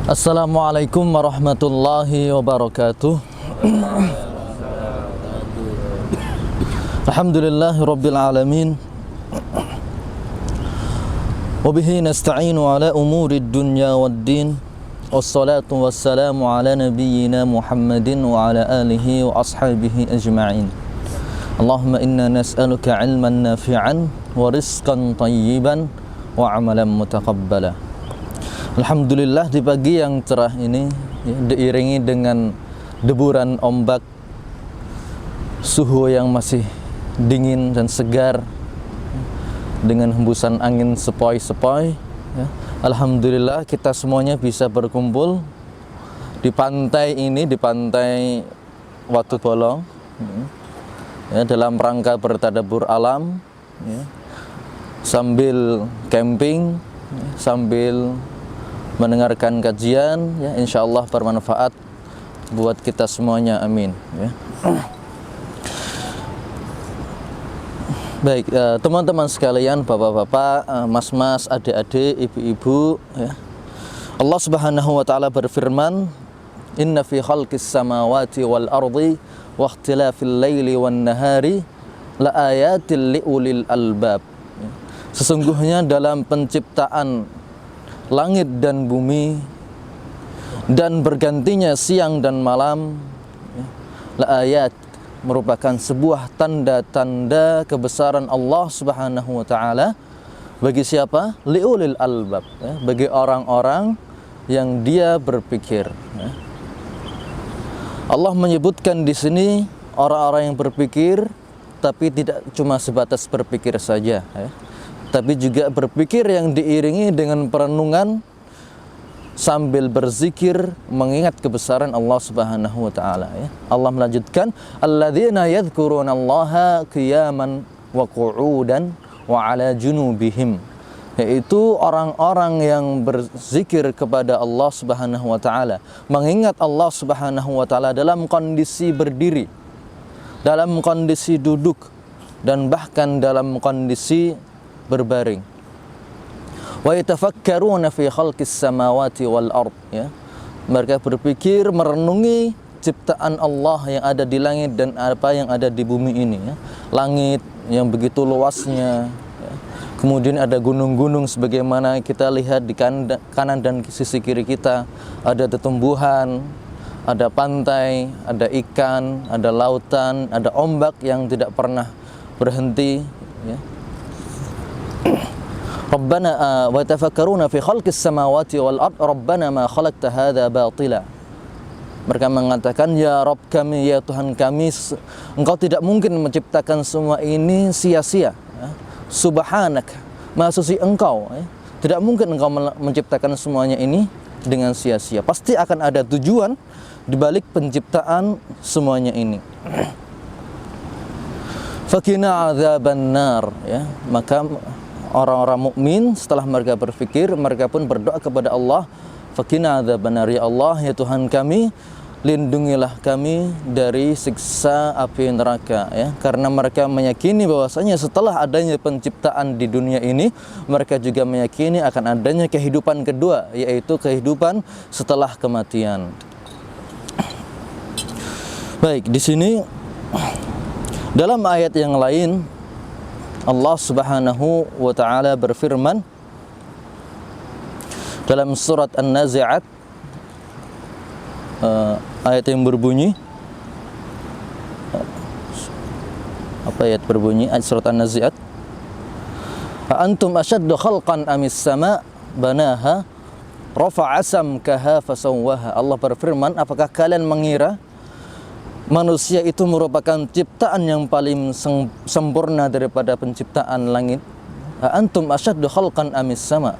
Assalamualaikum warahmatullahi wabarakatuh. Alhamdulillahi rabbil alamin. Wabihi nasta'inu ala umuri dunya waddin. Wassalatu wassalamu ala nabiyyina Muhammadin wa ala alihi wa ashabihi ajma'in. Allahumma inna nas'aluka ilman nafi'an wa rizqan tayyiban wa amalan mutaqabbala. Alhamdulillah, di pagi yang cerah ini diiringi dengan deburan ombak, suhu yang masih dingin dan segar dengan hembusan angin sepoi-sepoi, Alhamdulillah kita semuanya bisa berkumpul di pantai ini, di pantai Watu Bolong, dalam rangka bertadabbur alam, sambil camping, sambil mendengarkan kajian, insyaallah bermanfaat buat kita semuanya, amin. Baik, teman-teman sekalian, bapak-bapak, mas-mas, adik-adik, ibu-ibu, Allah Subhanahu wa taala berfirman, "Inna fi khalqis samawati wal ardi wa ikhtilafil laili wan nahari la ayatil liulil albab." Sesungguhnya dalam penciptaan langit dan bumi dan bergantinya siang dan malam, la ayat, merupakan sebuah tanda-tanda kebesaran Allah Subhanahu wa taala bagi siapa? Liulil albab, bagi orang-orang yang dia berpikir. Allah menyebutkan di sini orang-orang yang berpikir, tapi tidak cuma sebatas berpikir saja, tapi juga berpikir yang diiringi dengan perenungan sambil berzikir mengingat kebesaran Allah Subhanahu wa taala, Allah melanjutkan, alladzina yadhkurunallaha qiyaman wa qu'udan wa 'ala junubihim, yaitu orang-orang yang berzikir kepada Allah Subhanahu wa taala, mengingat Allah Subhanahu wa taala dalam kondisi berdiri, dalam kondisi duduk, dan bahkan dalam kondisi berbaring. Wa yatafakkaruna fi khalqis samawati wal ard, mereka berpikir, merenungi ciptaan Allah yang ada di langit dan apa yang ada di bumi ini, langit yang begitu luasnya, kemudian ada gunung-gunung sebagaimana kita lihat di kanan dan sisi kiri kita, ada tumbuhan, ada pantai, ada ikan, ada lautan, ada ombak yang tidak pernah berhenti, Rabbana wa tafakkaruna fi khalqis samawati wal ard Rabbana ma khalaqta hadza batila. Mereka mengatakan, ya Rabb kami, ya Tuhan kami, Engkau tidak mungkin menciptakan semua ini sia-sia. Subhanak, Maha suci Engkau, tidak mungkin Engkau menciptakan semuanya ini dengan sia-sia. Pasti akan ada tujuan di balik penciptaan semuanya ini. Fakina adzaban nar, maka orang-orang mukmin setelah mereka berpikir, mereka pun berdoa kepada Allah, fakina adzaban nar, ya Allah, ya Tuhan kami, lindungilah kami dari siksa api neraka, karena mereka meyakini bahwasanya setelah adanya penciptaan di dunia ini, mereka juga meyakini akan adanya kehidupan kedua, yaitu kehidupan setelah kematian. Baik, di sini dalam ayat yang lain Allah Subhanahu wa taala berfirman dalam surat An-Nazi'at, ayat yang berbunyi, apa ayat berbunyi? Ayat surat An-Nazi'at, antum ashaddu khalqan amis sama banaha rafa'a samkaha fasawwaha. Allah berfirman, apakah kalian mengira manusia itu merupakan ciptaan yang paling sempurna daripada penciptaan langit? Antum asyaddu khalqan amis sama,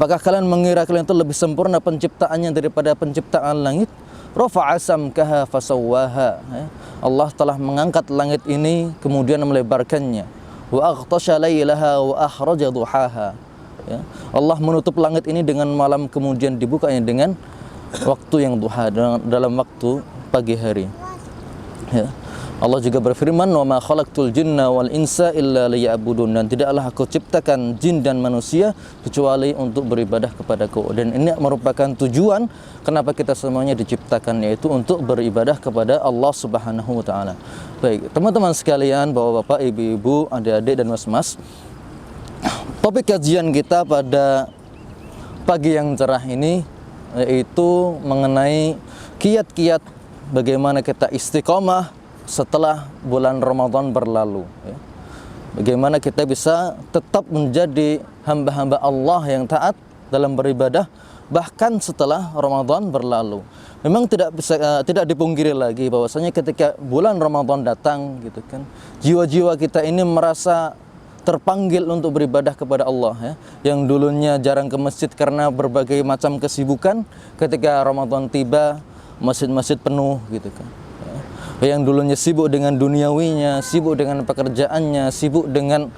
apakah kalian mengira kalian itu lebih sempurna penciptaannya daripada penciptaan langit? Rafa'a samkaha fasawwaha, Allah telah mengangkat langit ini kemudian melebarkannya. Wa aghtasha laylaha wa akhraja duhaha, Allah menutup langit ini dengan malam kemudian dibukanya dengan waktu yang duha, dalam waktu pagi hari. Allah juga berfirman, "Wa ma khalaqtul jinna wal insa illa liya'budun." Dan tidaklah aku ciptakan jin dan manusia kecuali untuk beribadah kepadaku. Dan ini merupakan tujuan kenapa kita semuanya diciptakan, yaitu untuk beribadah kepada Allah Subhanahu wa taala. Baik, teman-teman sekalian, Bapak-bapak, Ibu-ibu, adik-adik dan mas-mas, topik kajian kita pada pagi yang cerah ini yaitu mengenai kiat-kiat bagaimana kita istiqomah setelah bulan Ramadan berlalu, ya. Bagaimana kita bisa tetap menjadi hamba-hamba Allah yang taat dalam beribadah bahkan setelah Ramadan berlalu. Memang tidak dipungkiri lagi bahwasanya ketika bulan Ramadan datang, gitu kan, jiwa-jiwa kita ini merasa terpanggil untuk beribadah kepada Allah, ya. Yang dulunya jarang ke masjid karena berbagai macam kesibukan, ketika Ramadan tiba masjid-masjid penuh, gitu kan. Yang dulunya sibuk dengan duniawinya, sibuk dengan pekerjaannya, sibuk dengan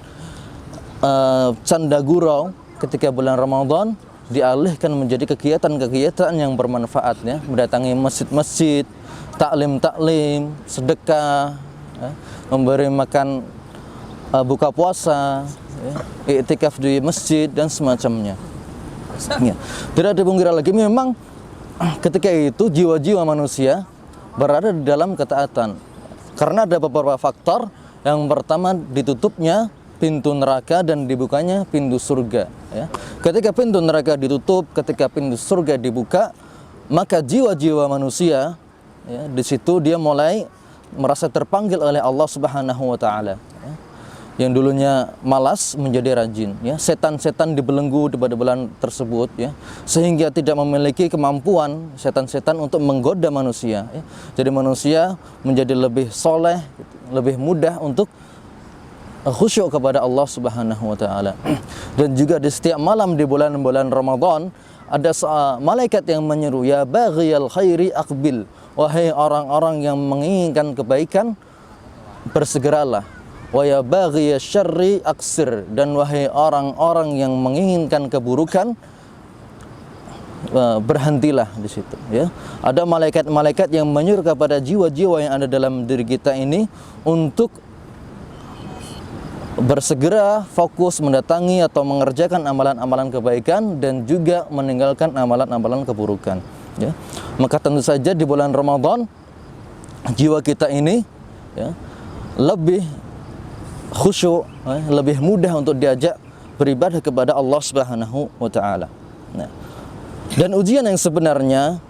canda gurau, ketika bulan Ramadan dialihkan menjadi kegiatan-kegiatan yang bermanfaat, ya. Mendatangi masjid-masjid, taklim, sedekah, ya. Memberi makan, buka puasa, ya. Iktikaf di masjid dan semacamnya, ya. Tidak dipungkiri lagi memang ketika itu jiwa-jiwa manusia berada di dalam ketaatan karena ada beberapa faktor. Yang pertama, ditutupnya pintu neraka dan dibukanya pintu surga, ya. Ketika pintu neraka ditutup, ketika pintu surga dibuka, maka jiwa-jiwa manusia, ya, di situ dia mulai merasa terpanggil oleh Allah Subhanahu wa taala, ya. Yang dulunya malas menjadi rajin, ya. Setan-setan dibelenggu pada bulan tersebut, ya, sehingga tidak memiliki kemampuan setan-setan untuk menggoda manusia, ya. Jadi manusia menjadi lebih soleh, lebih mudah untuk khusyuk kepada Allah Subhanahu wa taala. Dan juga di setiap malam di bulan-bulan Ramadan ada malaikat yang menyeru, "Ya baghiyal khairi aqbil." Wahai orang-orang yang menginginkan kebaikan, bersegeralah. Wa ya baghiya syarri aksir, dan wahai orang-orang yang menginginkan keburukan, berhentilah di situ, ya. Ada malaikat-malaikat yang menyuruh kepada jiwa-jiwa yang ada dalam diri kita ini untuk bersegera fokus mendatangi atau mengerjakan amalan-amalan kebaikan dan juga meninggalkan amalan-amalan keburukan, ya. Maka tentu saja di bulan Ramadan jiwa kita ini, ya, lebih khusyuk, lebih mudah untuk diajak beribadah kepada Allah Subhanahu wa taala. Nah, dan ujian yang sebenarnya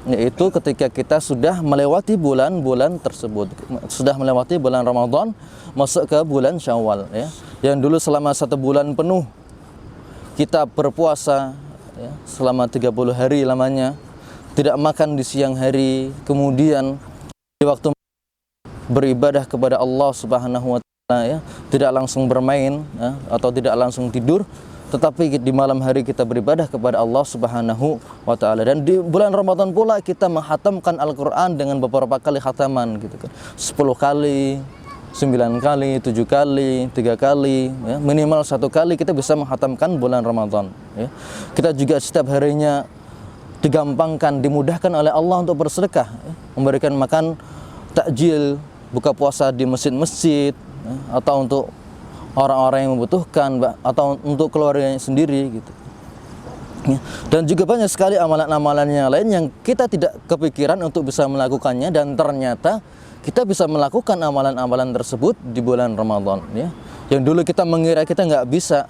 yaitu ketika kita sudah melewati bulan-bulan tersebut, sudah melewati bulan Ramadan, masuk ke bulan Syawal, ya. Yang dulu selama 1 bulan penuh kita berpuasa, ya, selama 30 hari lamanya, tidak makan di siang hari, kemudian di waktu beribadah kepada Allah Subhanahu wa taala, ya, tidak langsung bermain, ya, atau tidak langsung tidur, tetapi di malam hari kita beribadah kepada Allah Subhanahu wa taala. Dan di bulan Ramadan pula kita menghatamkan Al-Qur'an dengan beberapa kali khataman, gitu kan. 10 kali, 9 kali, 7 kali, 3 kali, ya, minimal 1 kali kita bisa menghatamkan bulan Ramadan, ya. Kita juga setiap harinya digampangkan, dimudahkan oleh Allah untuk bersedekah, ya, memberikan makan takjil, buka puasa di masjid-masjid, ya, atau untuk orang-orang yang membutuhkan, atau untuk keluarganya sendiri, gitu, ya. Dan juga banyak sekali amalan-amalan yang lain yang kita tidak kepikiran untuk bisa melakukannya, dan ternyata kita bisa melakukan amalan-amalan tersebut di bulan Ramadan, ya. Yang dulu kita mengira kita nggak bisa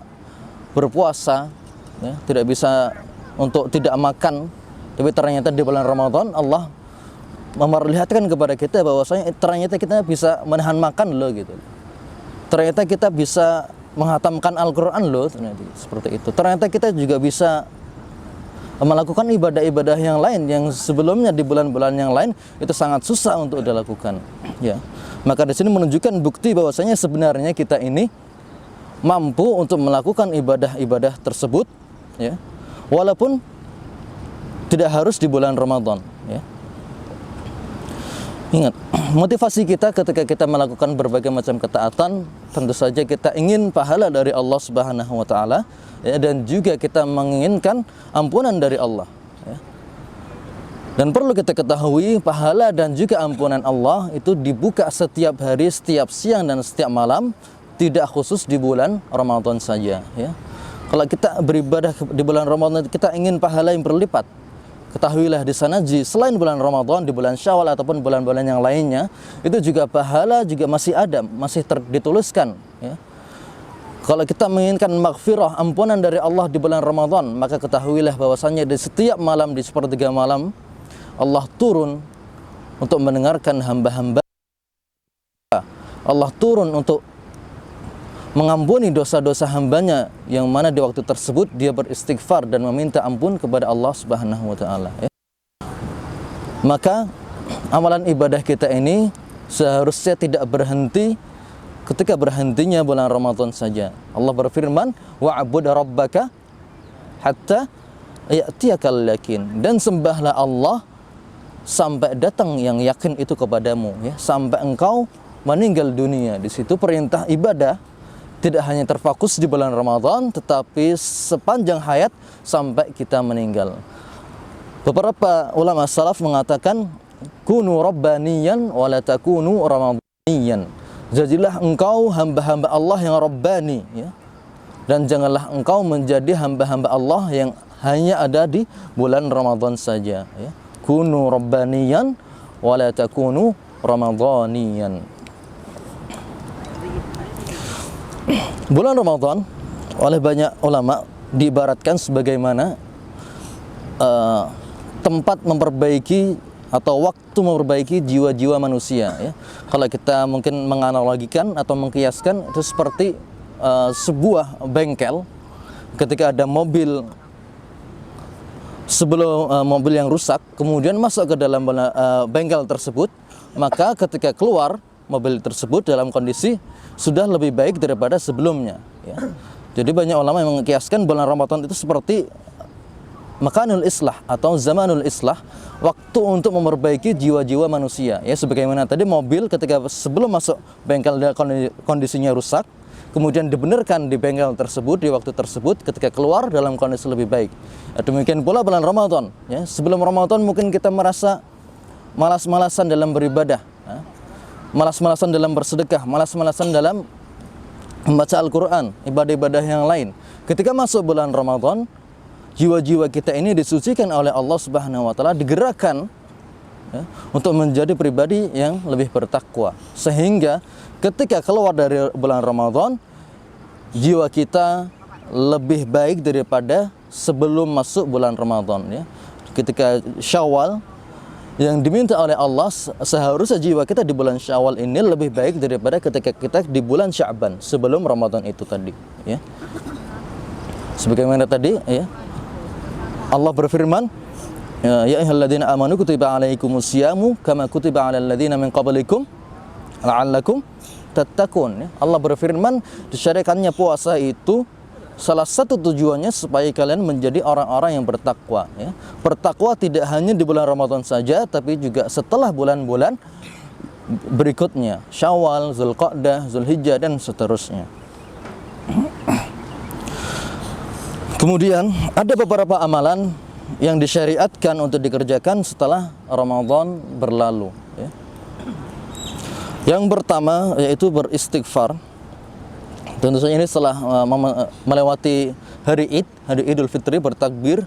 berpuasa, ya, tidak bisa untuk tidak makan, tapi ternyata di bulan Ramadan Allah memperlihatkan kepada kita bahwasanya ternyata kita bisa menahan makan loh, gitu. Ternyata kita bisa menghatamkan Al-Qur'an loh, ternyata seperti itu. Ternyata kita juga bisa melakukan ibadah-ibadah yang lain yang sebelumnya di bulan-bulan yang lain itu sangat susah untuk dilakukan, ya. Maka di sini menunjukkan bukti bahwasanya sebenarnya kita ini mampu untuk melakukan ibadah-ibadah tersebut, ya, walaupun tidak harus di bulan Ramadan, ya. Ingat, motivasi kita ketika kita melakukan berbagai macam ketaatan, tentu saja kita ingin pahala dari Allah Subhanahu wa taala, ya, dan juga kita menginginkan ampunan dari Allah, ya. Dan perlu kita ketahui, pahala dan juga ampunan Allah itu dibuka setiap hari, setiap siang dan setiap malam, tidak khusus di bulan Ramadan saja, ya. Kalau kita beribadah di bulan Ramadan, kita ingin pahala yang berlipat. Ketahuilah di sana, selain bulan Ramadan, di bulan Syawal ataupun bulan-bulan yang lainnya, itu juga pahala juga masih ada, masih dituliskan, ya. Kalau kita menginginkan maghfirah, ampunan dari Allah di bulan Ramadan, maka ketahuilah bahwasanya di setiap malam, di sepertiga malam, Allah turun untuk mendengarkan hamba-hamba. Allah turun untuk mengampuni dosa-dosa hambanya, yang mana di waktu tersebut dia beristighfar dan meminta ampun kepada Allah Subhanahu wa taala, ya. Maka amalan ibadah kita ini seharusnya tidak berhenti ketika berhentinya bulan Ramadan saja. Allah berfirman, wa'bud rabbaka hatta ya'tiyakal yakin, dan sembahlah Allah sampai datang yang yakin itu kepadamu, ya, sampai engkau meninggal dunia. Di situ perintah ibadah tidak hanya terfokus di bulan Ramadan, tetapi sepanjang hayat sampai kita meninggal. Beberapa ulama salaf mengatakan, kunu rabbaniyan wa la takunu ramadaniyan. Jadilah engkau hamba-hamba Allah yang rabbani, ya, dan janganlah engkau menjadi hamba-hamba Allah yang hanya ada di bulan Ramadan saja, ya. Kunu rabbaniyan wa la takunu ramadaniyan. Bulan Ramadan oleh banyak ulama diibaratkan sebagaimana tempat memperbaiki atau waktu memperbaiki jiwa-jiwa manusia, ya. Kalau kita mungkin menganalogikan atau mengkiaskan, itu seperti sebuah bengkel. Ketika ada mobil, sebelum mobil yang rusak kemudian masuk ke dalam bengkel tersebut, maka ketika keluar mobil tersebut dalam kondisi sudah lebih baik daripada sebelumnya, ya. Jadi banyak ulama yang mengkiaskan bulan Ramadan itu seperti makanul islah atau zamanul islah, waktu untuk memperbaiki jiwa-jiwa manusia, ya. Sebagaimana tadi mobil ketika sebelum masuk bengkel kondisinya rusak, kemudian dibenarkan di bengkel tersebut di waktu tersebut, ketika keluar dalam kondisi lebih baik. Demikian pula bulan Ramadan, ya. Sebelum Ramadan mungkin kita merasa malas-malasan dalam beribadah, ya, malas-malasan dalam bersedekah, malas-malasan dalam membaca Al-Quran, ibadah-ibadah yang lain. Ketika masuk bulan Ramadan, jiwa-jiwa kita ini disucikan oleh Allah Subhanahu wa taala, digerakkan, ya, untuk menjadi pribadi yang lebih bertakwa, sehingga ketika keluar dari bulan Ramadan, jiwa kita lebih baik daripada sebelum masuk bulan Ramadan, ya. Ketika Syawal, yang diminta oleh Allah, seharusnya jiwa kita di bulan Syawal ini lebih baik daripada ketika kita di bulan Sya'ban sebelum Ramadan itu tadi, ya. Sebagaimana tadi, ya, Allah berfirman, ya ayyuhalladzina amanu kutiba alaikumusyamu kama kutiba alal ladzina min qablikum la'allakum tattaqun, ya. Allah berfirman, disyariatkannya puasa itu salah satu tujuannya supaya kalian menjadi orang-orang yang bertakwa, ya. Bertakwa tidak hanya di bulan Ramadan saja, tapi juga setelah bulan-bulan berikutnya, Syawal, Zulqa'dah, Zulhijjah, dan seterusnya. Kemudian ada beberapa amalan yang disyariatkan untuk dikerjakan setelah Ramadan berlalu, ya. Yang pertama yaitu beristighfar. Tentu saja ini setelah melewati hari Id, hari Idul Fitri, bertakbir.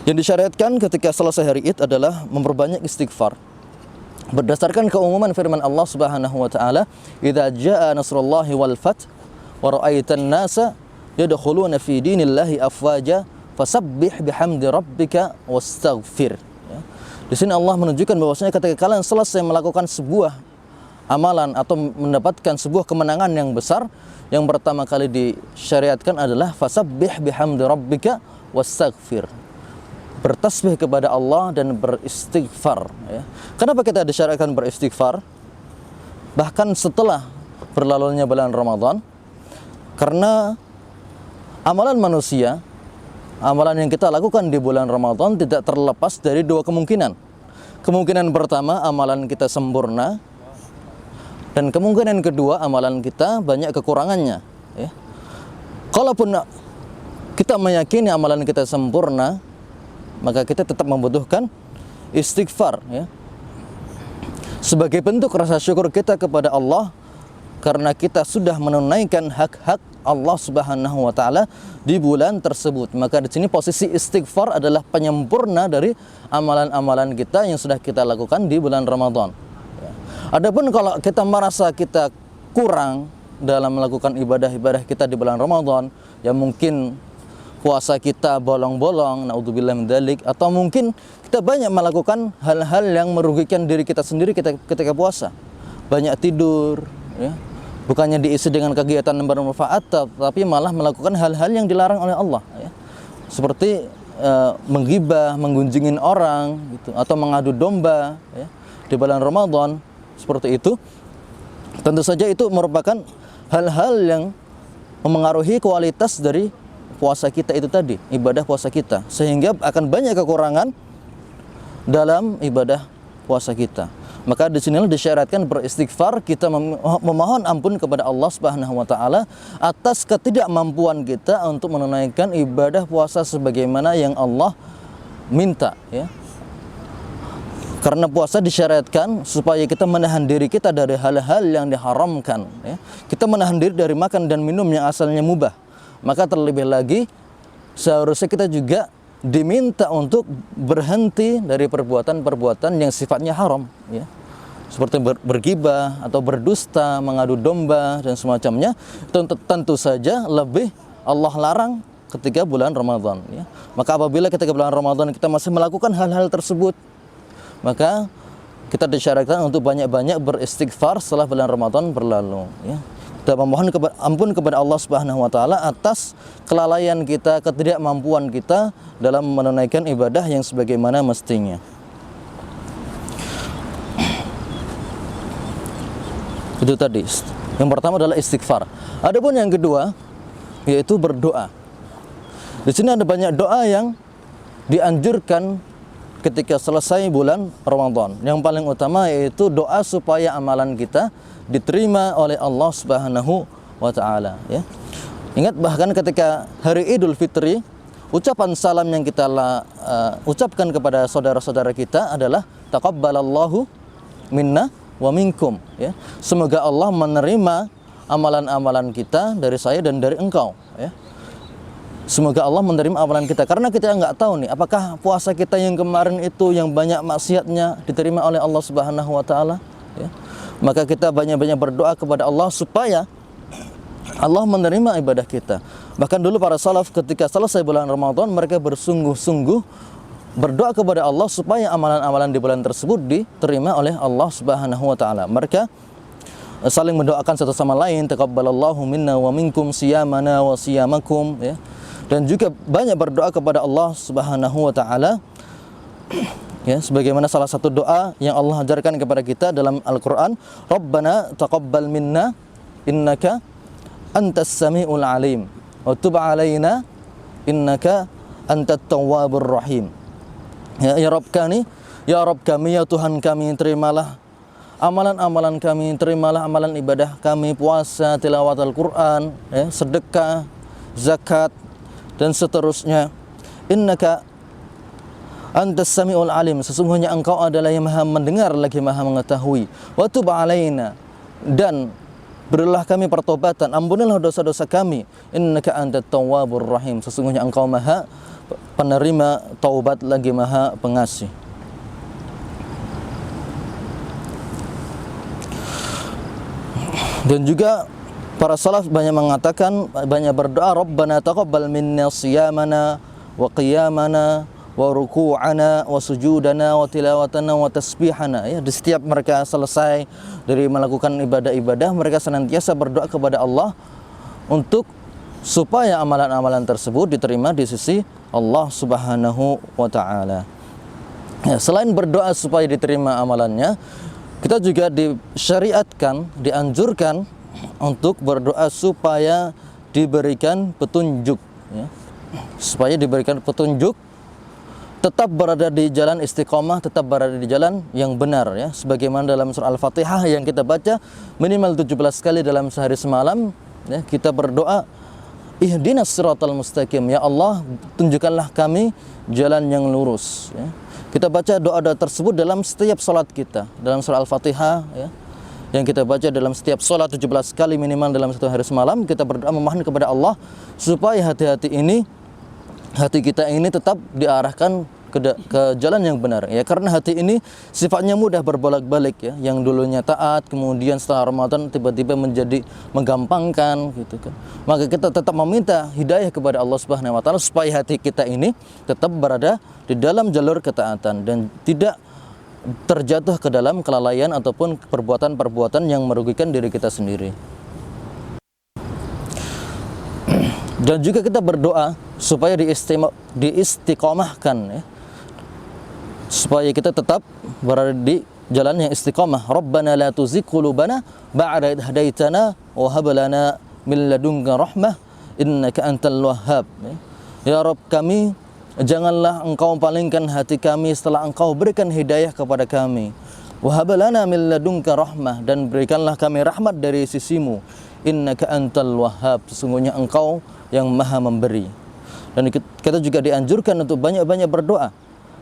Yang disyariatkan ketika selesai hari Id adalah memperbanyak istighfar. Berdasarkan keumuman firman Allah Subhanahu wa taala, "Idza jaa nasrullahi wal fath wa ra'aitan nasa yadkhuluna fi dinillahi afwaja fasabbih bihamdi rabbika wastaghfir." Ya. Di sini Allah menunjukkan bahwasanya ketika kalian selesai melakukan sebuah amalan atau mendapatkan sebuah kemenangan yang besar, yang pertama kali disyariatkan adalah fasabbih bihamdi rabbika wastaghfir. Bertasbih kepada Allah dan beristighfar, ya. Kenapa kita disyariatkan beristighfar bahkan setelah berlalunya bulan Ramadan? Karena amalan manusia, amalan yang kita lakukan di bulan Ramadan tidak terlepas dari dua kemungkinan. Kemungkinan pertama, amalan kita sempurna, dan kemungkinan kedua, amalan kita banyak kekurangannya, ya. Kalaupun kita meyakini amalan kita sempurna, maka kita tetap membutuhkan istighfar, ya, sebagai bentuk rasa syukur kita kepada Allah karena kita sudah menunaikan hak-hak Allah Subhanahu wa taala di bulan tersebut. Maka di sini posisi istighfar adalah penyempurna dari amalan-amalan kita yang sudah kita lakukan di bulan Ramadan. Ya. Adapun kalau kita merasa kita kurang dalam melakukan ibadah-ibadah kita di bulan Ramadan, ya mungkin puasa kita bolong-bolong, naudzubillah min dzalik, atau mungkin kita banyak melakukan hal-hal yang merugikan diri kita sendiri ketika puasa. Banyak tidur, ya. Bukannya diisi dengan kegiatan yang bermanfaat, tapi malah melakukan hal-hal yang dilarang oleh Allah, ya. Seperti menggibah, menggunjingin orang gitu, atau mengadu domba, ya, di bulan Ramadan, seperti itu. Tentu saja itu merupakan hal-hal yang memengaruhi kualitas dari puasa kita itu tadi, ibadah puasa kita, sehingga akan banyak kekurangan dalam ibadah puasa kita. Maka di sinilah disyaratkan beristighfar, kita memohon ampun kepada Allah Subhanahu wa taala atas ketidakmampuan kita untuk menunaikan ibadah puasa sebagaimana yang Allah minta, ya. Karena puasa disyaratkan supaya kita menahan diri kita dari hal-hal yang diharamkan, ya. Kita menahan diri dari makan dan minum yang asalnya mubah. Maka terlebih lagi seharusnya kita juga diminta untuk berhenti dari perbuatan-perbuatan yang sifatnya haram, ya. Seperti bergibah atau berdusta, mengadu domba dan semacamnya. Tentu saja lebih Allah larang ketika bulan Ramadan, ya. Maka apabila ketika bulan Ramadan kita masih melakukan hal-hal tersebut, maka kita disyaratkan untuk banyak-banyak beristighfar setelah bulan Ramadan berlalu, ya. Kita memohon ampun kepada Allah Subhanahu wa taala atas kelalaian kita, ketidakmampuan kita dalam menunaikan ibadah yang sebagaimana mestinya. Itu tadi. Yang pertama adalah istighfar. Adapun yang kedua yaitu berdoa. Di sini ada banyak doa yang dianjurkan ketika selesai bulan Ramadan. Yang paling utama yaitu doa supaya amalan kita diterima oleh Allah Subhanahu wa taala, ya. Ingat bahkan ketika hari Idul Fitri, ucapan salam yang kita ucapkan kepada saudara-saudara kita adalah taqabbalallahu minna wa minkum, ya. Semoga Allah menerima amalan-amalan kita dari saya dan dari engkau, ya. Semoga Allah menerima amalan kita, karena kita nggak tahu nih apakah puasa kita yang kemarin itu yang banyak maksiatnya diterima oleh Allah Subhanahu wa taala, ya. Maka kita banyak-banyak berdoa kepada Allah supaya Allah menerima ibadah kita. Bahkan dulu para salaf ketika selesai bulan Ramadan, mereka bersungguh-sungguh berdoa kepada Allah supaya amalan-amalan di bulan tersebut diterima oleh Allah Subhanahu wa taala. Mereka saling mendoakan satu sama lain, taqabbalallahu minna wa minkum siyamana wa siyamakum, ya. Dan juga banyak berdoa kepada Allah Subhanahu wa taala, ya, sebagaimana salah satu doa yang Allah ajarkan kepada kita dalam Al-Qur'an, Rabbana taqabbal minna innaka antas samiul alim wa tub alaina innaka antat tawwabur rahim. Ya Rabb kami, ya Tuhan kami, terimalah amalan-amalan kami, terimalah amalan ibadah kami, puasa, tilawat Al-Qur'an, ya, sedekah, zakat dan seterusnya. Innaka Antas Samiul Alim, sesungguhnya engkau adalah yang maha mendengar lagi maha mengetahui. Wa tub alaina, dan berilah kami pertobatan, ampunilah dosa-dosa kami. Innaka antat tawwabur rahim, sesungguhnya engkau maha penerima taubat lagi maha pengasih. Dan juga para salaf banyak mengatakan, banyak berdoa, Rabbana taqabbal minna siyamana wa qiyamana wa ruku'ana wa sujudana wa tilawatana wa tasbihana, ya. Di setiap mereka selesai dari melakukan ibadah-ibadah, mereka senantiasa berdoa kepada Allah untuk supaya amalan-amalan tersebut diterima di sisi Allah Subhanahu wa taala. Ya, selain berdoa supaya diterima amalannya, kita juga disyariatkan, dianjurkan untuk berdoa supaya diberikan petunjuk, ya. Supaya diberikan petunjuk, tetap berada di jalan istiqomah, tetap berada di jalan yang benar, ya. Sebagaimana dalam surah Al-Fatihah yang kita baca minimal 17 kali dalam sehari semalam, ya, kita berdoa, ihdinas siratal mustaqim, ya Allah tunjukkanlah kami jalan yang lurus, ya. Kita baca doa-doa tersebut dalam setiap salat kita, dalam surah Al-Fatihah ya, yang kita baca dalam setiap salat 17 kali minimal dalam satu hari semalam. Kita berdoa memohon kepada Allah supaya hati kita ini tetap diarahkan ke jalan yang benar ya, karena hati ini sifatnya mudah berbolak-balik ya, yang dulunya taat kemudian setelah Ramadan tiba-tiba menjadi menggampangkan gitu kan. Maka kita tetap meminta hidayah kepada Allah Subhanahu wa taala supaya hati kita ini tetap berada di dalam jalur ketaatan dan tidak terjatuh ke dalam kelalaian ataupun perbuatan-perbuatan yang merugikan diri kita sendiri. Dan juga kita berdoa supaya diistiqomahkan ya, supaya kita tetap berada di jalan yang istiqamah. Rabbana la tuzigh qulubana ba'da idh hadaitana wa hab lana min ladunka rahmah innaka antal wahhab. Ya Rabb kami, janganlah engkau palingkan hati kami setelah engkau berikan hidayah kepada kami. Wa hab lana min ladunka rahmah, dan berikanlah kami rahmat dari sisimu. Innaka antal wahhab, sesungguhnya engkau yang maha memberi. Dan kita juga dianjurkan untuk banyak-banyak berdoa.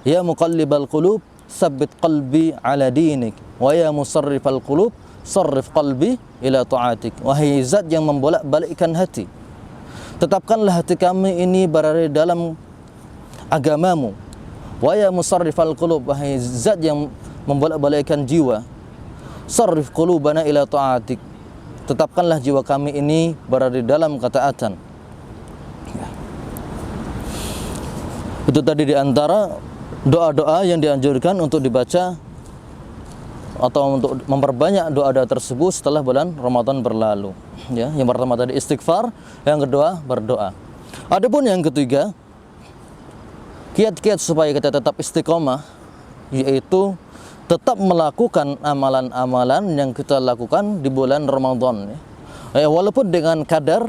Ya muqallibal qulub, tsabbit qalbi ala dinik. Wa ya musarrifal qulub, sarrif qalbi ila ta'atik. Wahai zat yang membolak-balikkan hati, tetapkanlah hati kami ini berada dalam agamamu. Wa ya musarrifal qulub, wahai zat yang membolak-balikkan jiwa, sarrif qulubana ila ta'atik. Tetapkanlah jiwa kami ini berada dalam ketaatan. Itu tadi di antara doa-doa yang dianjurkan untuk dibaca atau untuk memperbanyak doa-doa tersebut setelah bulan Ramadan berlalu. Ya, yang pertama tadi istighfar, yang kedua berdoa. Adapun yang ketiga, kiat-kiat supaya kita tetap istiqomah, yaitu tetap melakukan amalan-amalan yang kita lakukan di bulan Ramadan. Ya, walaupun dengan kadar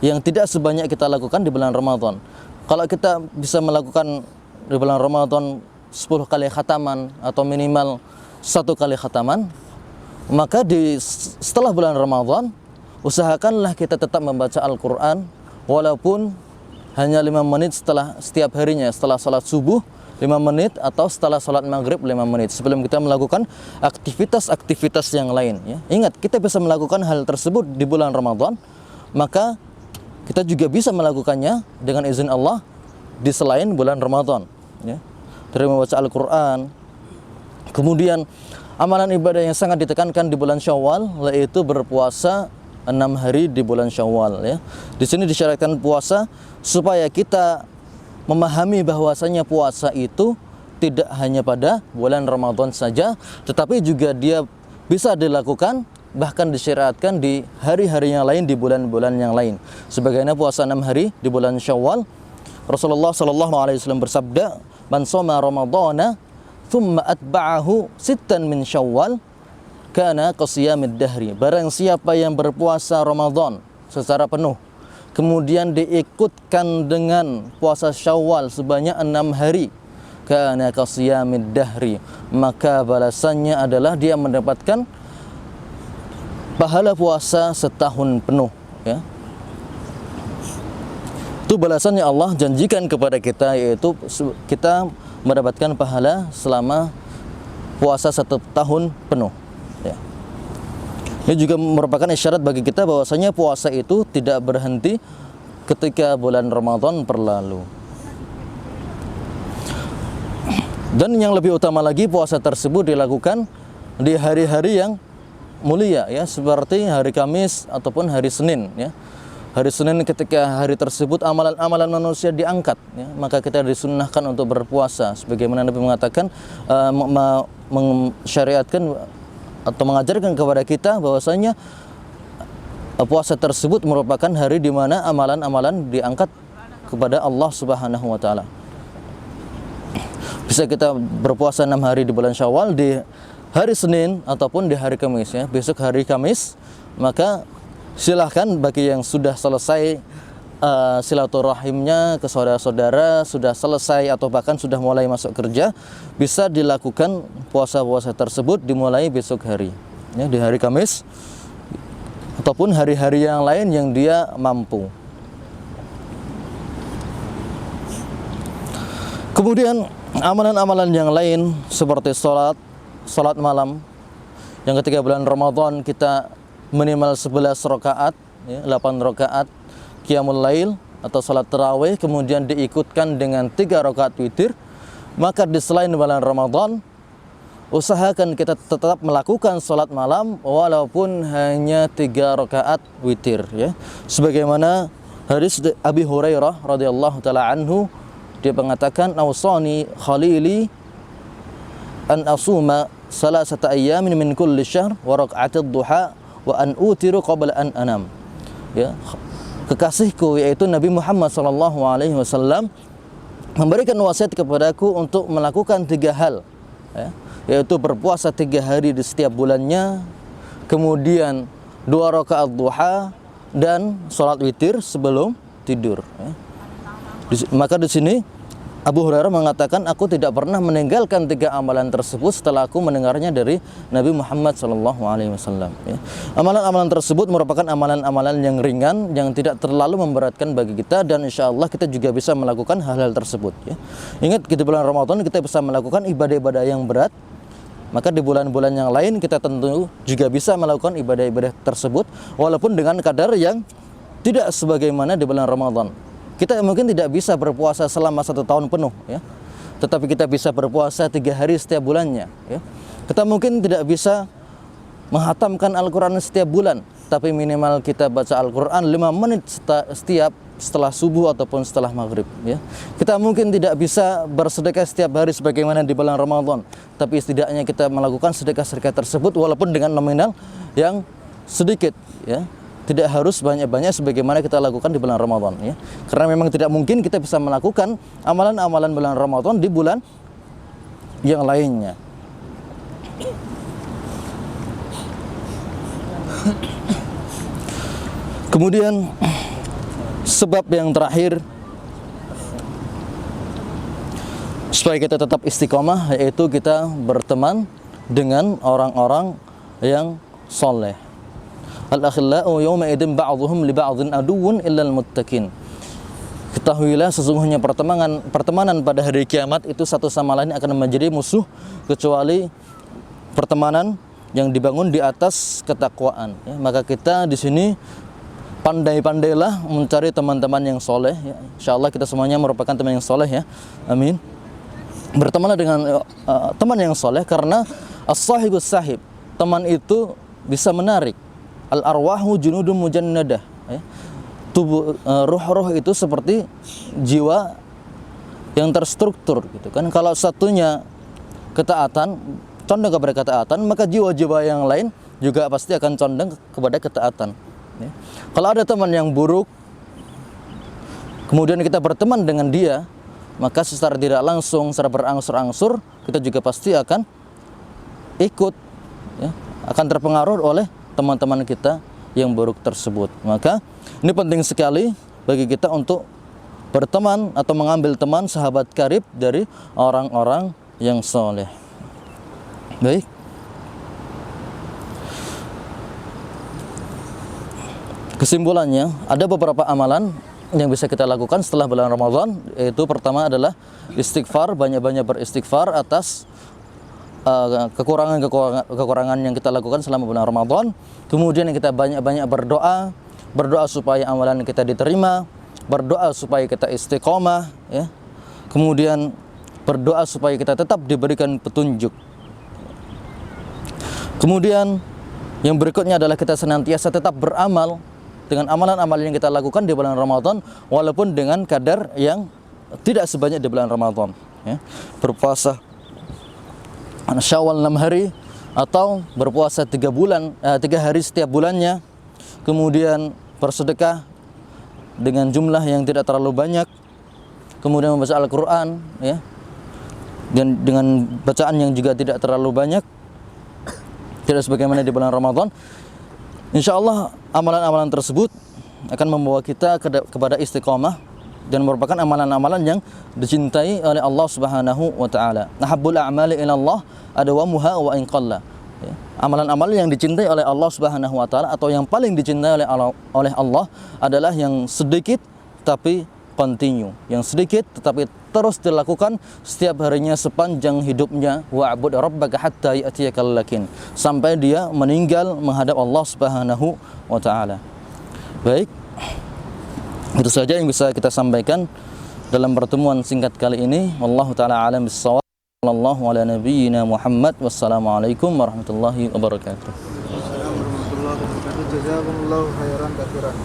yang tidak sebanyak kita lakukan di bulan Ramadan. Kalau kita bisa melakukan di bulan Ramadan 10 kali khataman atau minimal 1 kali khataman, maka setelah bulan Ramadan usahakanlah kita tetap membaca Al-Quran walaupun hanya 5 menit setelah setiap harinya, setelah sholat subuh 5 menit atau setelah sholat maghrib 5 menit sebelum kita melakukan aktivitas-aktivitas yang lain ya. Ingat, kita bisa melakukan hal tersebut di bulan Ramadan, maka kita juga bisa melakukannya dengan izin Allah di selain bulan Ramadan ya. Dari membaca Al-Quran. Kemudian amalan ibadah yang sangat ditekankan di bulan Syawal yaitu berpuasa 6 hari di bulan Syawal ya. Di sini disyaratkan puasa supaya kita memahami bahwasanya puasa itu tidak hanya pada bulan Ramadan saja, tetapi juga dia bisa dilakukan bahkan disyariatkan di hari-hari yang lain, di bulan-bulan yang lain. Sebagaimana puasa 6 hari di bulan Syawal, Rasulullah sallallahu alaihi wasallam bersabda, "Man shoma Ramadhana thumma atba'ahu sittan min Syawal kana qasiyamid dahri." Barang siapa yang berpuasa Ramadan secara penuh, kemudian diikutkan dengan puasa Syawal sebanyak 6 hari, kana qasiyamid dahri, maka balasannya adalah dia mendapatkan pahala puasa setahun penuh ya. Itu balasannya Allah janjikan kepada kita, yaitu kita mendapatkan pahala selama puasa 1 tahun penuh ya. Ini juga merupakan isyarat bagi kita bahwasanya puasa itu tidak berhenti ketika bulan Ramadan berlalu. Dan yang lebih utama lagi, puasa tersebut dilakukan di hari-hari yang mulia ya, seperti hari Kamis ataupun hari Senin ya. Hari Senin ketika hari tersebut amalan-amalan manusia diangkat ya, maka kita disunnahkan untuk berpuasa sebagaimana Nabi mengatakan, mensyariatkan atau mengajarkan kepada kita bahwasanya puasa tersebut merupakan hari di mana amalan-amalan diangkat kepada Allah Subhanahu wa taala. Bisa kita berpuasa 6 hari di bulan Syawal di hari Senin ataupun di hari Kamis ya. Besok hari Kamis, maka silahkan bagi yang sudah selesai silaturahimnya ke saudara-saudara, sudah selesai atau bahkan sudah mulai masuk kerja, bisa dilakukan puasa-puasa tersebut dimulai besok hari ya, di hari Kamis ataupun hari-hari yang lain yang dia mampu. Kemudian Amalan-amalan yang lain seperti salat malam yang ketika bulan Ramadan kita minimal 11 rakaat, ya, 8 rakaat qiyamul lail atau salat tarawih, kemudian diikutkan dengan 3 rakaat witir, maka di selain bulan Ramadan usahakan kita tetap melakukan salat malam walaupun hanya 3 rakaat witir, ya. Sebagaimana hadis Abi Hurairah radhiyallahu taala anhu, dia mengatakan, "Awsani khalili an asuma salasata ayyamin min kulli syahr wa raka'atid duha wa an utiru qabla an anam." Ya, kekasihku yaitu Nabi Muhammad sallallahu alaihi wasallam memberikan wasiat kepadaku untuk melakukan 3 hal, ya, yaitu berpuasa 3 hari di setiap bulannya, kemudian 2 rakaat duha dan salat witir sebelum tidur, ya. Maka di sini Abu Hurairah mengatakan, aku tidak pernah meninggalkan 3 amalan tersebut setelah aku mendengarnya dari Nabi Muhammad SAW. Ya. Amalan-amalan tersebut merupakan amalan-amalan yang ringan, yang tidak terlalu memberatkan bagi kita, dan insya Allah kita juga bisa melakukan hal-hal tersebut. Ya. Ingat, di bulan Ramadan kita bisa melakukan ibadah-ibadah yang berat, maka di bulan-bulan yang lain kita tentu juga bisa melakukan ibadah-ibadah tersebut, walaupun dengan kadar yang tidak sebagaimana di bulan Ramadan. Kita mungkin tidak bisa berpuasa selama 1 tahun penuh, ya, tetapi kita bisa berpuasa 3 hari setiap bulannya, ya. Kita mungkin tidak bisa menghatamkan Al-Quran setiap bulan, tapi minimal kita baca Al-Quran 5 menit setelah subuh ataupun setelah maghrib, ya. Kita mungkin tidak bisa bersedekah setiap hari sebagaimana di bulan Ramadan, tapi setidaknya kita melakukan sedekah-sedekah tersebut walaupun dengan nominal yang sedikit, ya. Tidak harus banyak-banyak sebagaimana kita lakukan di bulan Ramadan, ya. Karena memang tidak mungkin kita bisa melakukan amalan-amalan bulan Ramadan di bulan yang lainnya. Kemudian sebab yang terakhir supaya kita tetap istiqomah, yaitu kita berteman dengan orang-orang yang soleh. Al-akhillau yawma idin ba'dhuhum li ba'dhin aduwwun illal muttaqin. Ketahuilah sesungguhnya pertemanan pada hari kiamat itu satu sama lain akan menjadi musuh kecuali pertemanan yang dibangun di atas ketakwaan, ya. Maka kita di sini pandai-pandailah mencari teman-teman yang soleh, ya. Insyaallah kita semuanya merupakan teman yang soleh, ya. Amin. Bertemanlah dengan teman yang soleh, karena as-sahibus sahib, teman itu bisa menarik. Al-arwahu junudun mujannadah, ya. Tubuh roh-roh itu seperti jiwa yang terstruktur, gitu kan. Kalau satunya ketaatan, condong kepada ketaatan, maka jiwa-jiwa yang lain juga pasti akan condong kepada ketaatan, ya. Kalau ada teman yang buruk, kemudian kita berteman dengan dia, maka secara tidak langsung, secara berangsur-angsur, kita juga pasti akan ikut, ya, akan terpengaruh oleh teman-teman kita yang buruk tersebut. Maka ini penting sekali bagi kita untuk berteman atau mengambil teman, sahabat karib dari orang-orang yang soleh. Baik. Kesimpulannya, ada beberapa amalan yang bisa kita lakukan setelah bulan Ramadan, yaitu pertama adalah istighfar, banyak-banyak beristighfar atas kekurangan yang kita lakukan selama bulan Ramadan. Kemudian kita banyak-banyak berdoa supaya amalan kita diterima, berdoa supaya kita istiqomah, ya. Kemudian berdoa supaya kita tetap diberikan petunjuk. Kemudian yang berikutnya adalah kita senantiasa tetap beramal dengan amalan-amalan yang kita lakukan di bulan Ramadan, walaupun dengan kadar yang tidak sebanyak di bulan Ramadan, ya. Berpuasa Syawal 6 hari, atau berpuasa 3 hari setiap bulannya, kemudian bersedekah dengan jumlah yang tidak terlalu banyak, kemudian membaca Al-Quran, ya, dan dengan bacaan yang juga tidak terlalu banyak, tidak sebagaimana di bulan Ramadan. Insya Allah amalan-amalan tersebut akan membawa kita kepada istiqomah dan merupakan amalan-amalan yang dicintai oleh Allah Subhanahu wa taala. Nahabbul a'mali ila Allah adawamuha wa in qalla. Ya. Amalan-amalan yang dicintai oleh Allah Subhanahu wa taala atau yang paling dicintai oleh Allah adalah yang sedikit tapi continue, yang sedikit tetapi terus dilakukan setiap harinya sepanjang hidupnya. Wa'bud rabbaka hatta ya'tiyakal yakin, sampai dia meninggal menghadap Allah Subhanahu wa taala. Baik, itu saja yang bisa kita sampaikan dalam pertemuan singkat kali ini. Wallahu taala alam bissawab. Sallallahu ala nabiyyina Muhammad. Wassalamualaikum warahmatullahi wabarakatuh. Warahmatullahi wabarakatuh. Jazakumullahu khairan katsiran.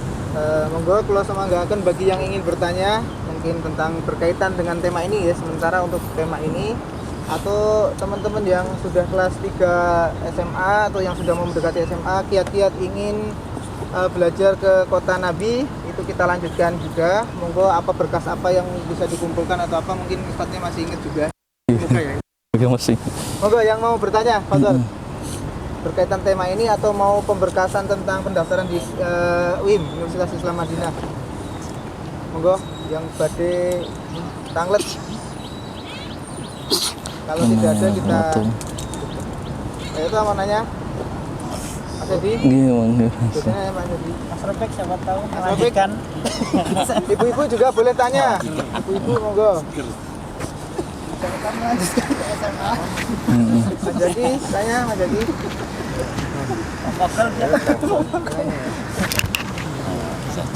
Monggo kula semanggaken bagi yang ingin bertanya mungkin tentang berkaitan dengan tema ini ya, sementara untuk tema ini, atau teman-teman yang sudah kelas 3 SMA atau yang sudah mau mendekati SMA kiat-kiat ingin belajar ke kota Nabi, itu kita lanjutkan juga. Monggo apa berkas apa yang bisa dikumpulkan atau apa, mungkin Ustadznya masih ingat juga. Oke, masih. Monggo yang mau bertanya, Fadhol. Berkaitan tema ini atau mau pemberkasan tentang pendaftaran di UIM, Universitas Islam Madinah. Monggo yang badhe tanglet. Kalau tidak ada kita itu mau nanya Mas Edi? Gimana? Biasanya ya Mas Edi. Mas Robek siapa tahu Mas melanjutkan. Ibu-ibu juga boleh tanya. Ibu-ibu monggo. Siapa melanjutkan ke SMA. Mas Jadi, tanya Mas Jadi. Vokal siapa tahu.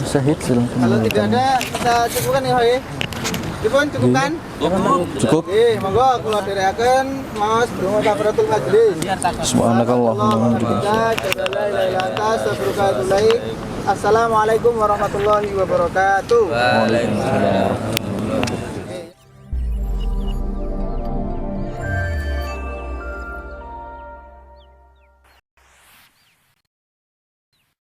Syahid silakan. Kalau tidak ada kita cukupkan ya Hoy. Dipun cukupkan? Cukup. Oke, monggo kula dherekaken maos donga kafaratul majlis. Subhanakallahumma wa Assalamualaikum warahmatullahi wabarakatuh. Waalaikumsalam.